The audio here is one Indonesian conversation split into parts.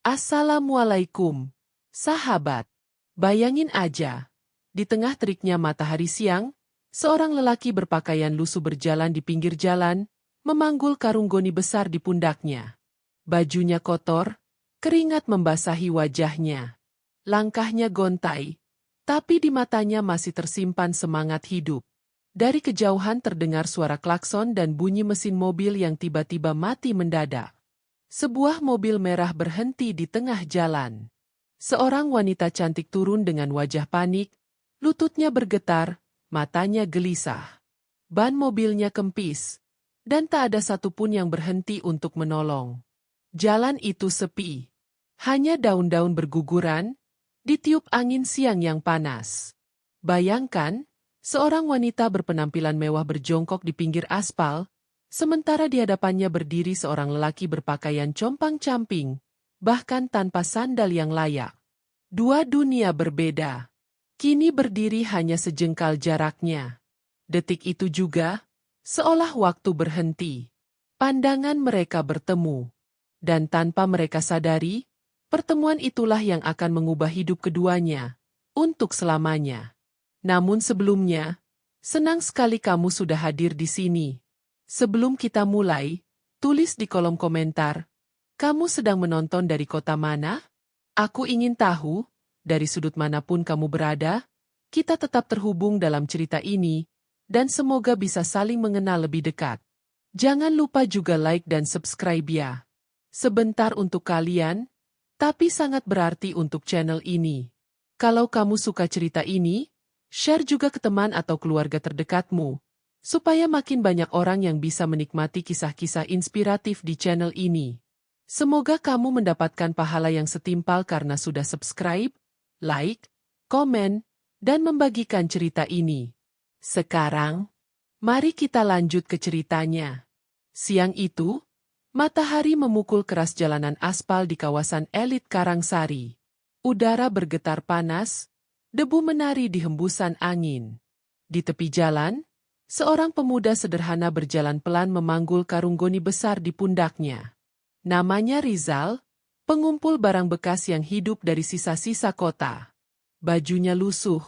Assalamualaikum, sahabat. Bayangin aja, di tengah teriknya matahari siang, seorang lelaki berpakaian lusuh berjalan di pinggir jalan, memanggul karung goni besar di pundaknya. Bajunya kotor, keringat membasahi wajahnya. Langkahnya gontai, tapi di matanya masih tersimpan semangat hidup. Dari kejauhan terdengar suara klakson dan bunyi mesin mobil yang tiba-tiba mati mendadak. Sebuah mobil merah berhenti di tengah jalan. Seorang wanita cantik turun dengan wajah panik, lututnya bergetar, matanya gelisah. Ban mobilnya kempis, dan tak ada satupun yang berhenti untuk menolong. Jalan itu sepi. Hanya daun-daun berguguran, ditiup angin siang yang panas. Bayangkan, seorang wanita berpenampilan mewah berjongkok di pinggir aspal, sementara di hadapannya berdiri seorang lelaki berpakaian compang-camping, bahkan tanpa sandal yang layak. Dua dunia berbeda. Kini berdiri hanya sejengkal jaraknya. Detik itu juga, seolah waktu berhenti. Pandangan mereka bertemu. Dan tanpa mereka sadari, pertemuan itulah yang akan mengubah hidup keduanya, untuk selamanya. Namun sebelumnya, senang sekali kamu sudah hadir di sini. Sebelum kita mulai, tulis di kolom komentar, kamu sedang menonton dari kota mana? Aku ingin tahu, dari sudut manapun kamu berada, kita tetap terhubung dalam cerita ini, dan semoga bisa saling mengenal lebih dekat. Jangan lupa juga like dan subscribe ya. Sebentar untuk kalian, tapi sangat berarti untuk channel ini. Kalau kamu suka cerita ini, share juga ke teman atau keluarga terdekatmu, supaya makin banyak orang yang bisa menikmati kisah-kisah inspiratif di channel ini. Semoga kamu mendapatkan pahala yang setimpal karena sudah subscribe, like, komen, dan membagikan cerita ini. Sekarang, mari kita lanjut ke ceritanya. Siang itu, matahari memukul keras jalanan aspal di kawasan elit Karangsari. Udara bergetar panas, debu menari di hembusan angin. Di tepi jalan, seorang pemuda sederhana berjalan pelan memanggul karung goni besar di pundaknya. Namanya Rizal, pengumpul barang bekas yang hidup dari sisa-sisa kota. Bajunya lusuh,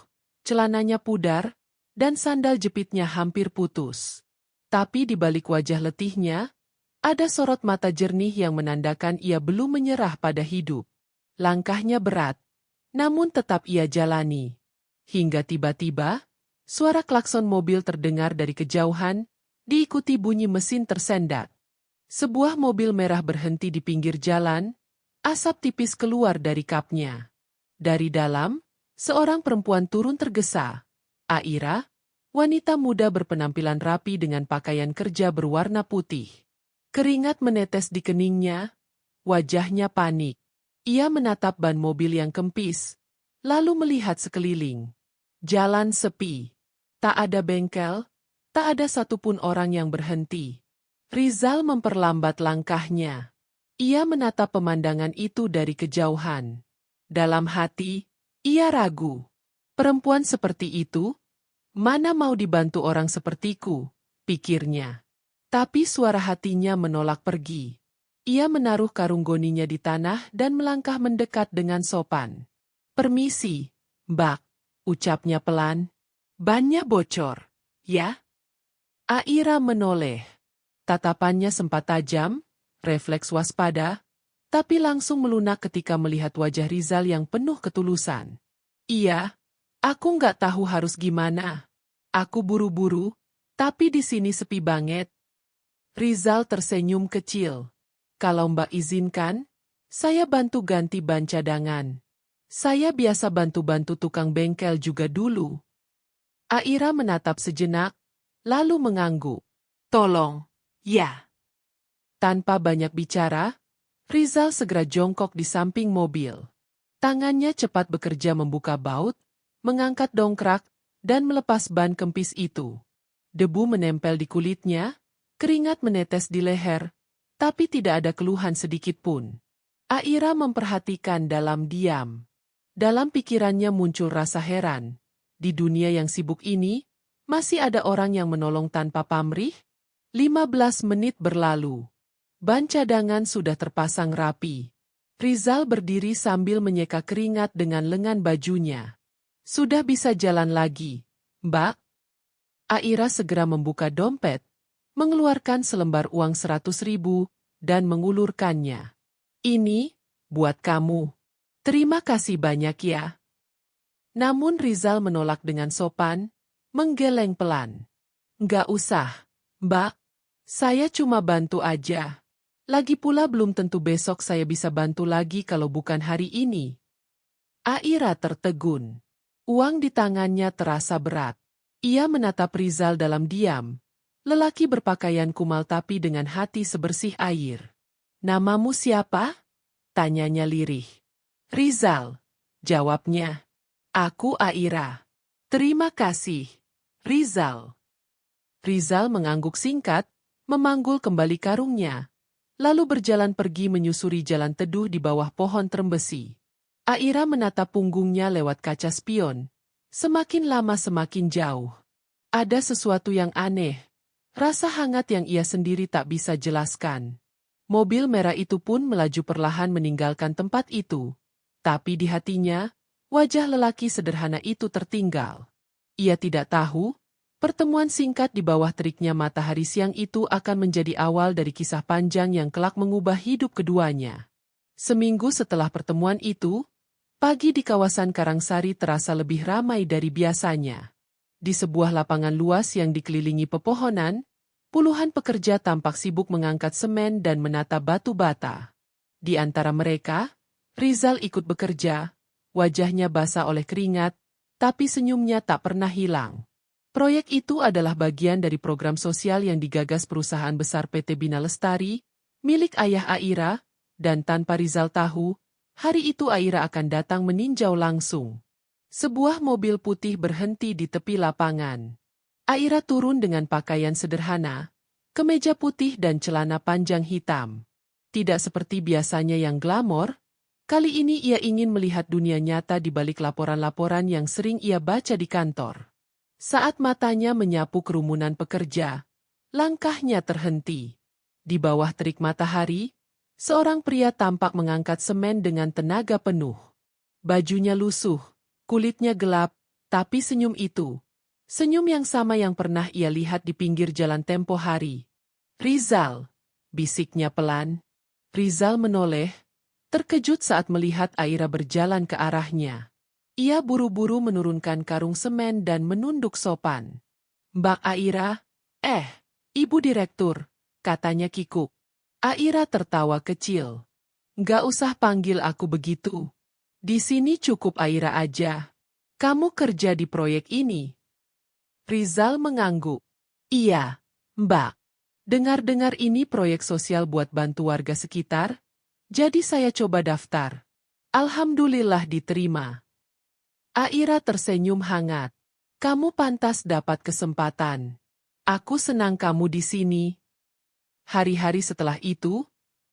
celananya pudar, dan sandal jepitnya hampir putus. Tapi di balik wajah letihnya, ada sorot mata jernih yang menandakan ia belum menyerah pada hidup. Langkahnya berat, namun tetap ia jalani. Hingga tiba-tiba, suara klakson mobil terdengar dari kejauhan, diikuti bunyi mesin tersendat. Sebuah mobil merah berhenti di pinggir jalan, asap tipis keluar dari kapnya. Dari dalam, seorang perempuan turun tergesa. Aira, wanita muda berpenampilan rapi dengan pakaian kerja berwarna putih. Keringat menetes di keningnya, wajahnya panik. Ia menatap ban mobil yang kempis, lalu melihat sekeliling. Jalan sepi. Tak ada bengkel, tak ada satupun orang yang berhenti. Rizal memperlambat langkahnya. Ia menatap pemandangan itu dari kejauhan. Dalam hati, ia ragu. Perempuan seperti itu, mana mau dibantu orang sepertiku, pikirnya. Tapi suara hatinya menolak pergi. Ia menaruh karung goninya di tanah dan melangkah mendekat dengan sopan. Permisi, Mbak, ucapnya pelan. Bannya bocor, ya? Aira menoleh. Tatapannya sempat tajam, refleks waspada, tapi langsung melunak ketika melihat wajah Rizal yang penuh ketulusan. Iya, aku nggak tahu harus gimana. Aku buru-buru, tapi di sini sepi banget. Rizal tersenyum kecil. Kalau Mbak izinkan, saya bantu ganti ban cadangan. Saya biasa bantu-bantu tukang bengkel juga dulu. Aira menatap sejenak, lalu mengangguk. Tolong. Ya. Tanpa banyak bicara, Rizal segera jongkok di samping mobil. Tangannya cepat bekerja membuka baut, mengangkat dongkrak, dan melepas ban kempis itu. Debu menempel di kulitnya, keringat menetes di leher, tapi tidak ada keluhan sedikit pun. Aira memperhatikan dalam diam. Dalam pikirannya muncul rasa heran. Di dunia yang sibuk ini, masih ada orang yang menolong tanpa pamrih? 15 menit berlalu. Ban cadangan sudah terpasang rapi. Rizal berdiri sambil menyeka keringat dengan lengan bajunya. Sudah bisa jalan lagi, Mbak? Aira segera membuka dompet, mengeluarkan selembar uang 100.000, dan mengulurkannya. Ini, buat kamu. Terima kasih banyak ya. Namun Rizal menolak dengan sopan, menggeleng pelan. Nggak usah, Mbak. Saya cuma bantu aja. Lagi pula belum tentu besok saya bisa bantu lagi kalau bukan hari ini. Aira tertegun. Uang di tangannya terasa berat. Ia menatap Rizal dalam diam. Lelaki berpakaian kumal tapi dengan hati sebersih air. Namamu siapa? Tanyanya lirih. Rizal. Jawabnya. Aku Aira. Terima kasih, Rizal. Rizal mengangguk singkat, memanggul kembali karungnya. Lalu berjalan pergi menyusuri jalan teduh di bawah pohon trembesi. Aira menatap punggungnya lewat kaca spion. Semakin lama semakin jauh. Ada sesuatu yang aneh. Rasa hangat yang ia sendiri tak bisa jelaskan. Mobil merah itu pun melaju perlahan meninggalkan tempat itu. Tapi di hatinya, wajah lelaki sederhana itu tertinggal. Ia tidak tahu, pertemuan singkat di bawah teriknya matahari siang itu akan menjadi awal dari kisah panjang yang kelak mengubah hidup keduanya. Seminggu setelah pertemuan itu, pagi di kawasan Karangsari terasa lebih ramai dari biasanya. Di sebuah lapangan luas yang dikelilingi pepohonan, puluhan pekerja tampak sibuk mengangkat semen dan menata batu bata. Di antara mereka, Rizal ikut bekerja, wajahnya basah oleh keringat, tapi senyumnya tak pernah hilang. Proyek itu adalah bagian dari program sosial yang digagas perusahaan besar PT Bina Lestari, milik ayah Aira, dan tanpa Rizal tahu, hari itu Aira akan datang meninjau langsung. Sebuah mobil putih berhenti di tepi lapangan. Aira turun dengan pakaian sederhana, kemeja putih dan celana panjang hitam. Tidak seperti biasanya yang glamor, kali ini ia ingin melihat dunia nyata di balik laporan-laporan yang sering ia baca di kantor. Saat matanya menyapu kerumunan pekerja, langkahnya terhenti. Di bawah terik matahari, seorang pria tampak mengangkat semen dengan tenaga penuh. Bajunya lusuh, kulitnya gelap, tapi senyum itu, senyum yang sama yang pernah ia lihat di pinggir jalan tempo hari. Rizal, bisiknya pelan. Rizal menoleh, terkejut saat melihat Aira berjalan ke arahnya. Ia buru-buru menurunkan karung semen dan menunduk sopan. Mbak Aira, Ibu Direktur, katanya kikuk. Aira tertawa kecil. Nggak usah panggil aku begitu. Di sini cukup Aira aja. Kamu kerja di proyek ini? Rizal mengangguk. Iya, Mbak. Dengar-dengar ini proyek sosial buat bantu warga sekitar, jadi saya coba daftar. Alhamdulillah diterima. Aira tersenyum hangat. Kamu pantas dapat kesempatan. Aku senang kamu di sini. Hari-hari setelah itu,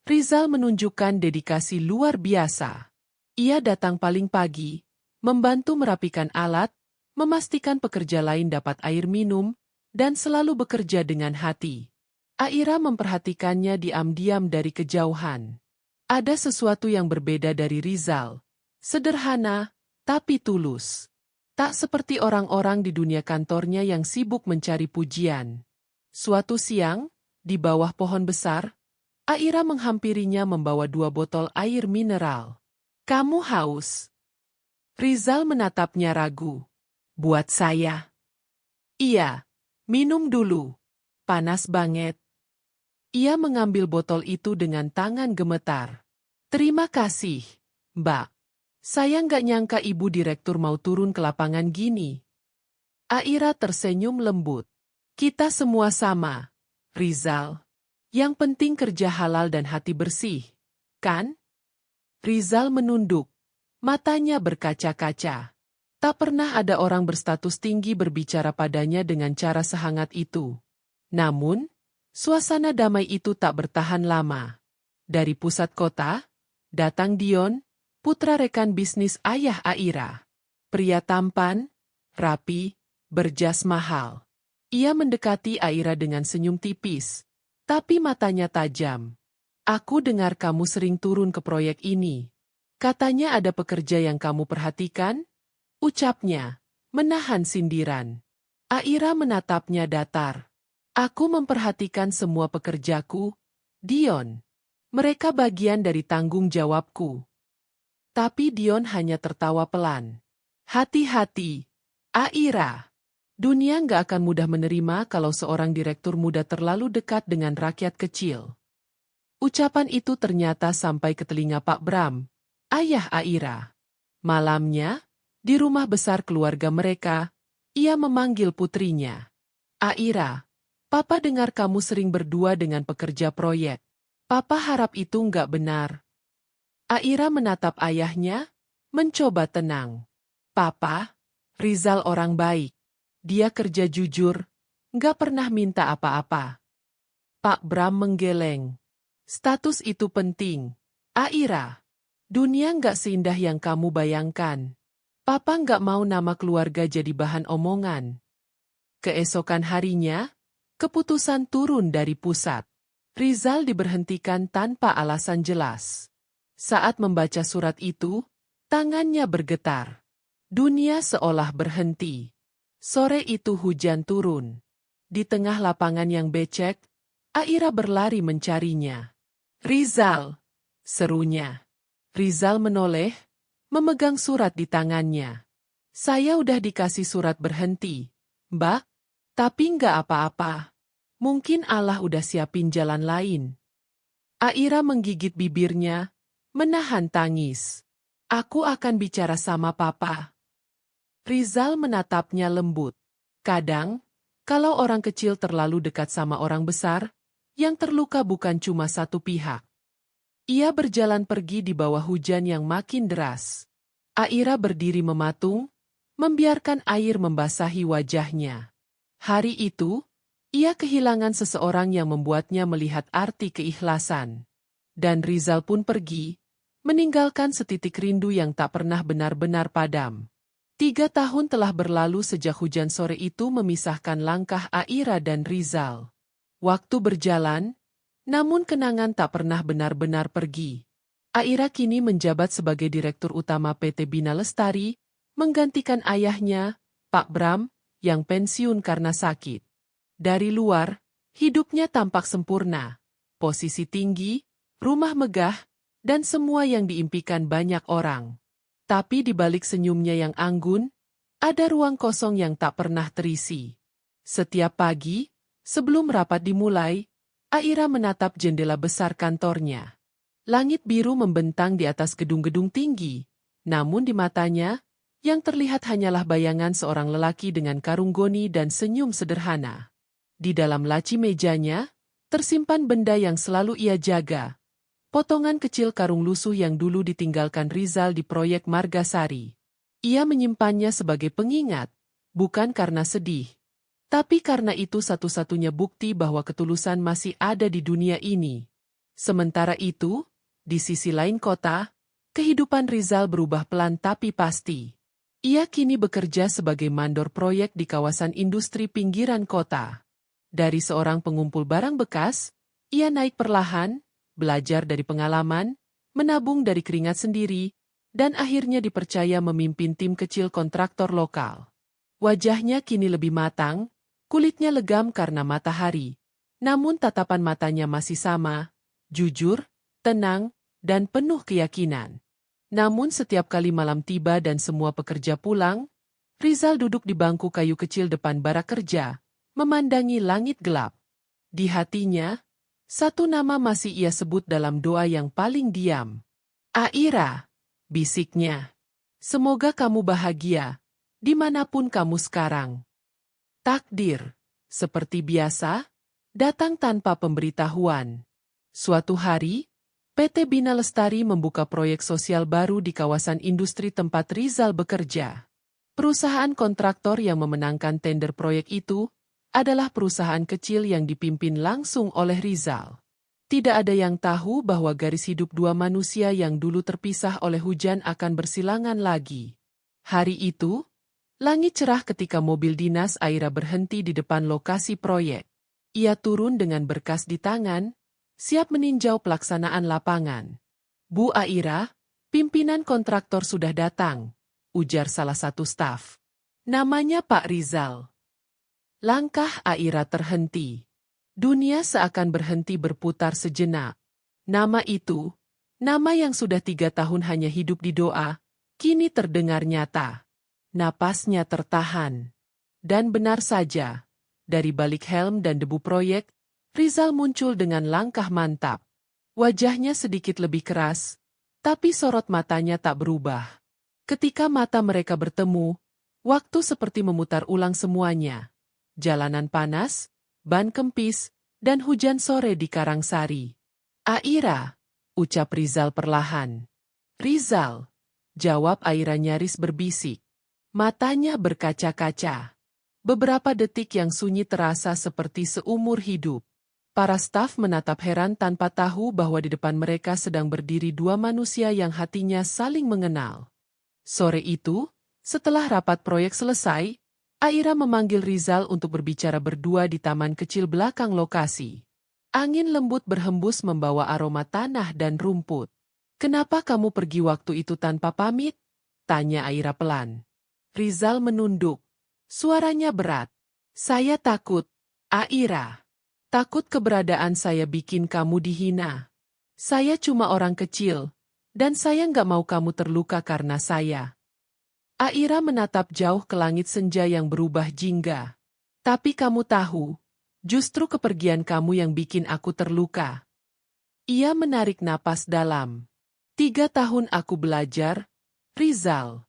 Rizal menunjukkan dedikasi luar biasa. Ia datang paling pagi, membantu merapikan alat, memastikan pekerja lain dapat air minum, dan selalu bekerja dengan hati. Aira memperhatikannya diam-diam dari kejauhan. Ada sesuatu yang berbeda dari Rizal. Sederhana, tapi tulus. Tak seperti orang-orang di dunia kantornya yang sibuk mencari pujian. Suatu siang, di bawah pohon besar, Aira menghampirinya membawa 2 botol air mineral. Kamu haus? Rizal menatapnya ragu. Buat saya. Iya, minum dulu. Panas banget. Ia mengambil botol itu dengan tangan gemetar. Terima kasih, Mbak. Saya nggak nyangka Ibu Direktur mau turun ke lapangan gini. Aira tersenyum lembut. Kita semua sama, Rizal. Yang penting kerja halal dan hati bersih, kan? Rizal menunduk. Matanya berkaca-kaca. Tak pernah ada orang berstatus tinggi berbicara padanya dengan cara sehangat itu. Namun, suasana damai itu tak bertahan lama. Dari pusat kota, datang Dion, putra rekan bisnis ayah Aira. Pria tampan, rapi, berjas mahal. Ia mendekati Aira dengan senyum tipis, tapi matanya tajam. Aku dengar kamu sering turun ke proyek ini. Katanya ada pekerja yang kamu perhatikan? Ucapnya, menahan sindiran. Aira menatapnya datar. Aku memperhatikan semua pekerjaku, Dion. Mereka bagian dari tanggung jawabku. Tapi Dion hanya tertawa pelan. Hati-hati, Aira. Dunia nggak akan mudah menerima kalau seorang direktur muda terlalu dekat dengan rakyat kecil. Ucapan itu ternyata sampai ke telinga Pak Bram, ayah Aira. Malamnya, di rumah besar keluarga mereka, ia memanggil putrinya. Aira, Papa dengar kamu sering berdua dengan pekerja proyek. Papa harap itu nggak benar. Aira menatap ayahnya, mencoba tenang. Papa, Rizal orang baik. Dia kerja jujur, nggak pernah minta apa-apa. Pak Bram menggeleng. Status itu penting. Aira, dunia nggak seindah yang kamu bayangkan. Papa nggak mau nama keluarga jadi bahan omongan. Keesokan harinya, keputusan turun dari pusat. Rizal diberhentikan tanpa alasan jelas. Saat membaca surat itu, tangannya bergetar. Dunia seolah berhenti. Sore itu hujan turun. Di tengah lapangan yang becek, Aira berlari mencarinya. Rizal, serunya. Rizal menoleh, memegang surat di tangannya. Saya udah dikasih surat berhenti, Mbak, tapi nggak apa-apa. Mungkin Allah udah siapin jalan lain. Aira menggigit bibirnya, menahan tangis. Aku akan bicara sama Papa. Rizal menatapnya lembut. Kadang, kalau orang kecil terlalu dekat sama orang besar, yang terluka bukan cuma satu pihak. Ia berjalan pergi di bawah hujan yang makin deras. Aira berdiri mematung, membiarkan air membasahi wajahnya. Hari itu, ia kehilangan seseorang yang membuatnya melihat arti keikhlasan. Dan Rizal pun pergi, meninggalkan setitik rindu yang tak pernah benar-benar padam. 3 tahun telah berlalu sejak hujan sore itu memisahkan langkah Aira dan Rizal. Waktu berjalan, namun kenangan tak pernah benar-benar pergi. Aira kini menjabat sebagai Direktur Utama PT Bina Lestari, menggantikan ayahnya, Pak Bram, yang pensiun karena sakit. Dari luar, hidupnya tampak sempurna. Posisi tinggi, rumah megah, dan semua yang diimpikan banyak orang. Tapi di balik senyumnya yang anggun, ada ruang kosong yang tak pernah terisi. Setiap pagi, sebelum rapat dimulai, Aira menatap jendela besar kantornya. Langit biru membentang di atas gedung-gedung tinggi, namun di matanya, yang terlihat hanyalah bayangan seorang lelaki dengan karung goni dan senyum sederhana. Di dalam laci mejanya, tersimpan benda yang selalu ia jaga. Potongan kecil karung lusuh yang dulu ditinggalkan Rizal di proyek Margasari. Ia menyimpannya sebagai pengingat, bukan karena sedih, tapi karena itu satu-satunya bukti bahwa ketulusan masih ada di dunia ini. Sementara itu, di sisi lain kota, kehidupan Rizal berubah pelan tapi pasti. Ia kini bekerja sebagai mandor proyek di kawasan industri pinggiran kota. Dari seorang pengumpul barang bekas, ia naik perlahan, belajar dari pengalaman, menabung dari keringat sendiri, dan akhirnya dipercaya memimpin tim kecil kontraktor lokal. Wajahnya kini lebih matang, kulitnya legam karena matahari, namun tatapan matanya masih sama, jujur, tenang, dan penuh keyakinan. Namun setiap kali malam tiba dan semua pekerja pulang, Rizal duduk di bangku kayu kecil depan barak kerja, memandangi langit gelap. Di hatinya, satu nama masih ia sebut dalam doa yang paling diam. Aira, bisiknya. Semoga kamu bahagia, dimanapun kamu sekarang. Takdir, seperti biasa, datang tanpa pemberitahuan. Suatu hari, PT Bina Lestari membuka proyek sosial baru di kawasan industri tempat Rizal bekerja. Perusahaan kontraktor yang memenangkan tender proyek itu adalah perusahaan kecil yang dipimpin langsung oleh Rizal. Tidak ada yang tahu bahwa garis hidup dua manusia yang dulu terpisah oleh hujan akan bersilangan lagi. Hari itu, langit cerah ketika mobil dinas Aira berhenti di depan lokasi proyek. Ia turun dengan berkas di tangan, siap meninjau pelaksanaan lapangan. Bu Aira, pimpinan kontraktor sudah datang, ujar salah satu staf. Namanya Pak Rizal. Langkah Aira terhenti. Dunia seakan berhenti berputar sejenak. Nama itu, nama yang sudah 3 tahun hanya hidup di doa, kini terdengar nyata. Napasnya tertahan. Dan benar saja, dari balik helm dan debu proyek, Rizal muncul dengan langkah mantap. Wajahnya sedikit lebih keras, tapi sorot matanya tak berubah. Ketika mata mereka bertemu, waktu seperti memutar ulang semuanya. Jalanan panas, ban kempis, dan hujan sore di Karangsari. Aira, ucap Rizal perlahan. Rizal, jawab Aira nyaris berbisik. Matanya berkaca-kaca. Beberapa detik yang sunyi terasa seperti seumur hidup. Para staf menatap heran tanpa tahu bahwa di depan mereka sedang berdiri 2 manusia yang hatinya saling mengenal. Sore itu, setelah rapat proyek selesai, Aira memanggil Rizal untuk berbicara berdua di taman kecil belakang lokasi. Angin lembut berhembus membawa aroma tanah dan rumput. "Kenapa kamu pergi waktu itu tanpa pamit?" tanya Aira pelan. Rizal menunduk. Suaranya berat. "Saya takut, Aira. Takut keberadaan saya bikin kamu dihina. Saya cuma orang kecil, dan saya nggak mau kamu terluka karena saya." Aira menatap jauh ke langit senja yang berubah jingga. "Tapi kamu tahu, justru kepergian kamu yang bikin aku terluka." Ia menarik napas dalam. 3 tahun aku belajar, Rizal.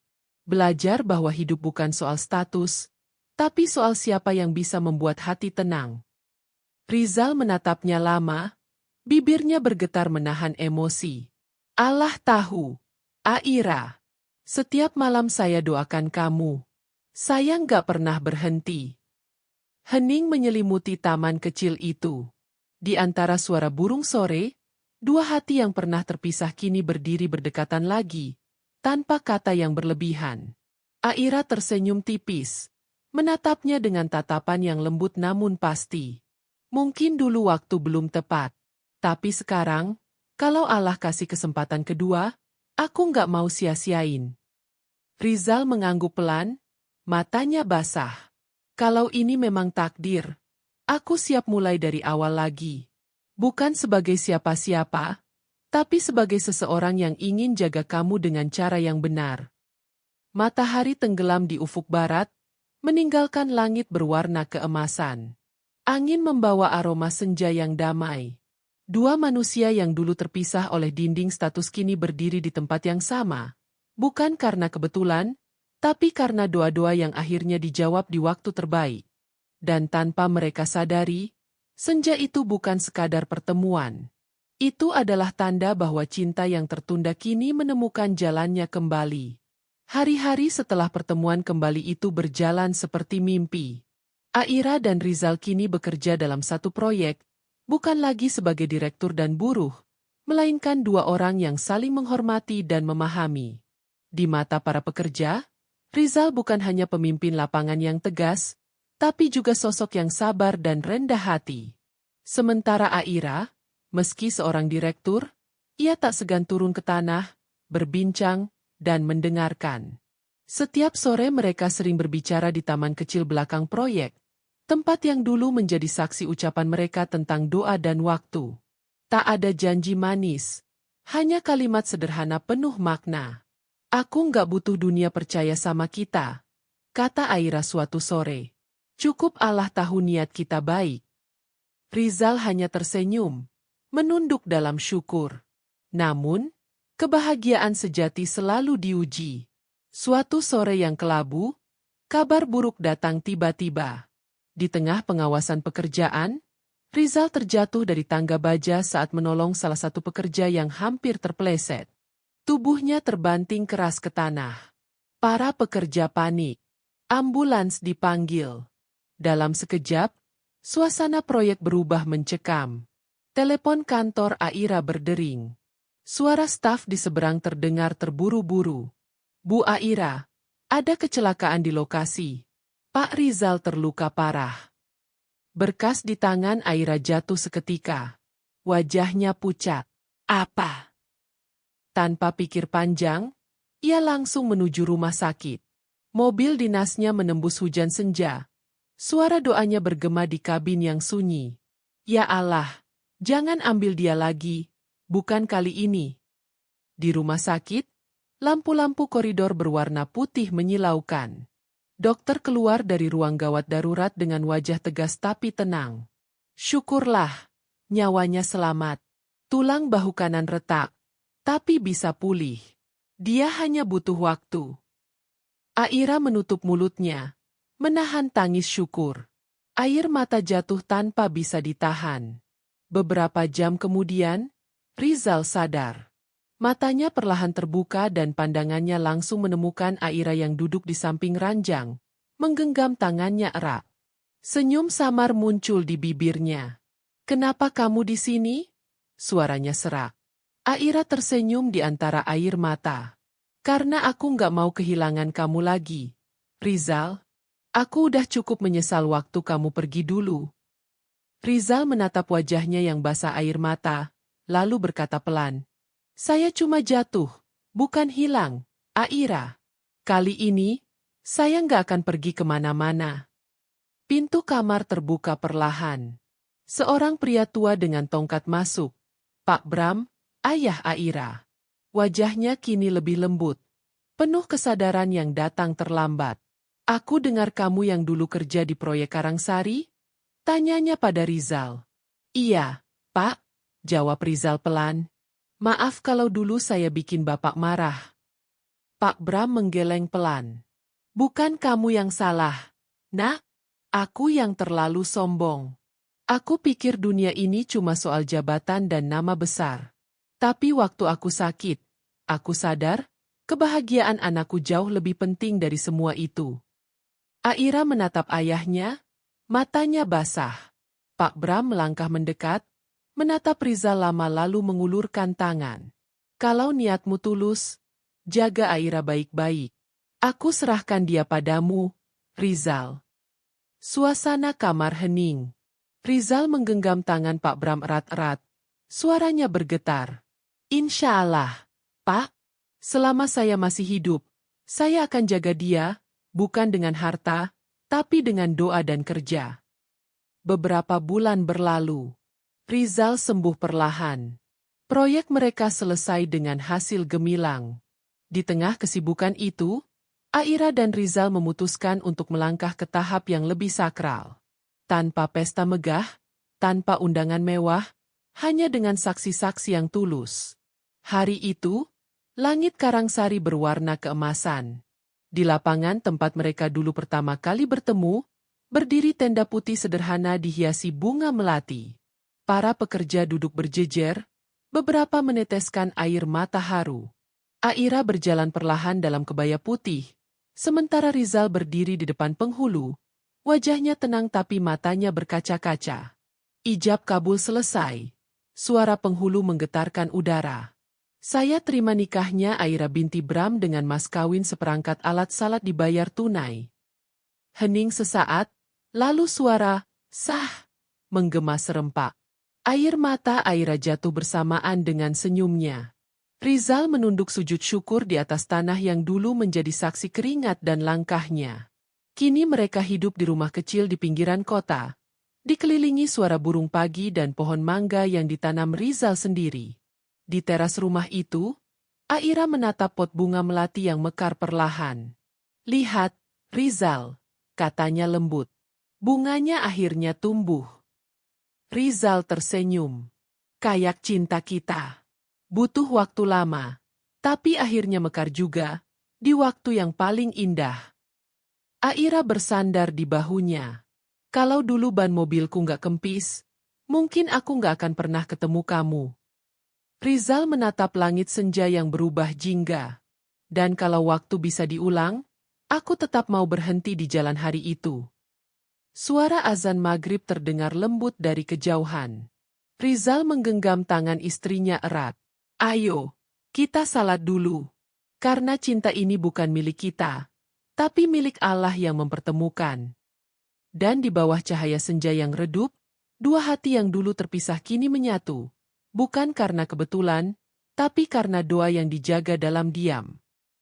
Belajar bahwa hidup bukan soal status, tapi soal siapa yang bisa membuat hati tenang. Rizal menatapnya lama, bibirnya bergetar menahan emosi. "Allah tahu, Aira. Setiap malam saya doakan kamu. Saya nggak pernah berhenti." Hening menyelimuti taman kecil itu. Di antara suara burung sore, 2 hati yang pernah terpisah kini berdiri berdekatan lagi, tanpa kata yang berlebihan. Aira tersenyum tipis, menatapnya dengan tatapan yang lembut namun pasti. "Mungkin dulu waktu belum tepat, tapi sekarang, kalau Allah kasih kesempatan kedua, aku nggak mau sia-siain." Rizal mengangguk pelan, matanya basah. "Kalau ini memang takdir, aku siap mulai dari awal lagi. Bukan sebagai siapa-siapa, tapi sebagai seseorang yang ingin jaga kamu dengan cara yang benar." Matahari tenggelam di ufuk barat, meninggalkan langit berwarna keemasan. Angin membawa aroma senja yang damai. 2 manusia yang dulu terpisah oleh dinding status kini berdiri di tempat yang sama. Bukan karena kebetulan, tapi karena doa-doa yang akhirnya dijawab di waktu terbaik. Dan tanpa mereka sadari, senja itu bukan sekadar pertemuan. Itu adalah tanda bahwa cinta yang tertunda kini menemukan jalannya kembali. Hari-hari setelah pertemuan kembali itu berjalan seperti mimpi. Aira dan Rizal kini bekerja dalam satu proyek, bukan lagi sebagai direktur dan buruh, melainkan 2 orang yang saling menghormati dan memahami. Di mata para pekerja, Rizal bukan hanya pemimpin lapangan yang tegas, tapi juga sosok yang sabar dan rendah hati. Sementara Aira, meski seorang direktur, ia tak segan turun ke tanah, berbincang, dan mendengarkan. Setiap sore mereka sering berbicara di taman kecil belakang proyek, tempat yang dulu menjadi saksi ucapan mereka tentang doa dan waktu. Tak ada janji manis, hanya kalimat sederhana penuh makna. "Aku nggak butuh dunia percaya sama kita," kata Aira suatu sore. "Cukup Allah tahu niat kita baik." Rizal hanya tersenyum, menunduk dalam syukur. Namun, kebahagiaan sejati selalu diuji. Suatu sore yang kelabu, kabar buruk datang tiba-tiba. Di tengah pengawasan pekerjaan, Rizal terjatuh dari tangga baja saat menolong salah satu pekerja yang hampir terpeleset. Tubuhnya terbanting keras ke tanah. Para pekerja panik. Ambulans dipanggil. Dalam sekejap, suasana proyek berubah mencekam. Telepon kantor Aira berdering. Suara staf di seberang terdengar terburu-buru. "Bu Aira, ada kecelakaan di lokasi. Pak Rizal terluka parah." Berkas di tangan Aira jatuh seketika. Wajahnya pucat. Apa? Tanpa pikir panjang, ia langsung menuju rumah sakit. Mobil dinasnya menembus hujan senja. Suara doanya bergema di kabin yang sunyi. Ya Allah, jangan ambil dia lagi, bukan kali ini. Di rumah sakit, lampu-lampu koridor berwarna putih menyilaukan. Dokter keluar dari ruang gawat darurat dengan wajah tegas tapi tenang. Syukurlah, nyawanya selamat. Tulang bahu kanan retak, tapi bisa pulih. Dia hanya butuh waktu. Aira menutup mulutnya, menahan tangis syukur. Air mata jatuh tanpa bisa ditahan. Beberapa jam kemudian, Rizal sadar. Matanya perlahan terbuka dan pandangannya langsung menemukan Aira yang duduk di samping ranjang, menggenggam tangannya erat. Senyum samar muncul di bibirnya. "Kenapa kamu di sini?" Suaranya serak. Aira tersenyum di antara air mata. "Karena aku nggak mau kehilangan kamu lagi, Rizal. Aku udah cukup menyesal waktu kamu pergi dulu." Rizal menatap wajahnya yang basah air mata, lalu berkata pelan, "Saya cuma jatuh, bukan hilang, Aira. Kali ini, saya nggak akan pergi kemana-mana." Pintu kamar terbuka perlahan. Seorang pria tua dengan tongkat masuk. "Pak Bram, ayah Aira." Wajahnya kini lebih lembut, penuh kesadaran yang datang terlambat. "Aku dengar kamu yang dulu kerja di proyek Karangsari?" Tanyanya pada Rizal. "Iya, Pak," jawab Rizal pelan. "Maaf kalau dulu saya bikin Bapak marah." Pak Bram menggeleng pelan. "Bukan kamu yang salah, Nak. Aku yang terlalu sombong. Aku pikir dunia ini cuma soal jabatan dan nama besar. Tapi waktu aku sakit, aku sadar, kebahagiaan anakku jauh lebih penting dari semua itu." Aira menatap ayahnya, matanya basah. Pak Bram melangkah mendekat, menatap Rizal lama lalu mengulurkan tangan. "Kalau niatmu tulus, jaga Aira baik-baik. Aku serahkan dia padamu, Rizal." Suasana kamar hening. Rizal menggenggam tangan Pak Bram erat-erat. Suaranya bergetar. "Insya Allah, Pak. Selama saya masih hidup, saya akan jaga dia, bukan dengan harta, tapi dengan doa dan kerja." Beberapa bulan berlalu. Rizal sembuh perlahan. Proyek mereka selesai dengan hasil gemilang. Di tengah kesibukan itu, Aira dan Rizal memutuskan untuk melangkah ke tahap yang lebih sakral. Tanpa pesta megah, tanpa undangan mewah, hanya dengan saksi-saksi yang tulus. Hari itu, langit Karangsari berwarna keemasan. Di lapangan tempat mereka dulu pertama kali bertemu, berdiri tenda putih sederhana dihiasi bunga melati. Para pekerja duduk berjejer, beberapa meneteskan air mata haru. Aira berjalan perlahan dalam kebaya putih, sementara Rizal berdiri di depan penghulu, wajahnya tenang tapi matanya berkaca-kaca. Ijab kabul selesai. Suara penghulu menggetarkan udara. "Saya terima nikahnya Aira binti Bram dengan mas kawin seperangkat alat salat dibayar tunai." Hening sesaat, lalu suara, "Sah!" menggema serempak. Air mata Aira jatuh bersamaan dengan senyumnya. Rizal menunduk sujud syukur di atas tanah yang dulu menjadi saksi keringat dan langkahnya. Kini mereka hidup di rumah kecil di pinggiran kota, dikelilingi suara burung pagi dan pohon mangga yang ditanam Rizal sendiri. Di teras rumah itu, Aira menatap pot bunga melati yang mekar perlahan. "Lihat, Rizal," katanya lembut. "Bunganya akhirnya tumbuh." Rizal tersenyum. "Kayak cinta kita. Butuh waktu lama, tapi akhirnya mekar juga, di waktu yang paling indah." Aira bersandar di bahunya. "Kalau dulu ban mobilku nggak kempis, mungkin aku nggak akan pernah ketemu kamu." Rizal menatap langit senja yang berubah jingga. "Dan kalau waktu bisa diulang, aku tetap mau berhenti di jalan hari itu." Suara azan maghrib terdengar lembut dari kejauhan. Rizal menggenggam tangan istrinya erat. "Ayo, kita salat dulu. Karena cinta ini bukan milik kita, tapi milik Allah yang mempertemukan." Dan di bawah cahaya senja yang redup, dua hati yang dulu terpisah kini menyatu, bukan karena kebetulan, tapi karena doa yang dijaga dalam diam.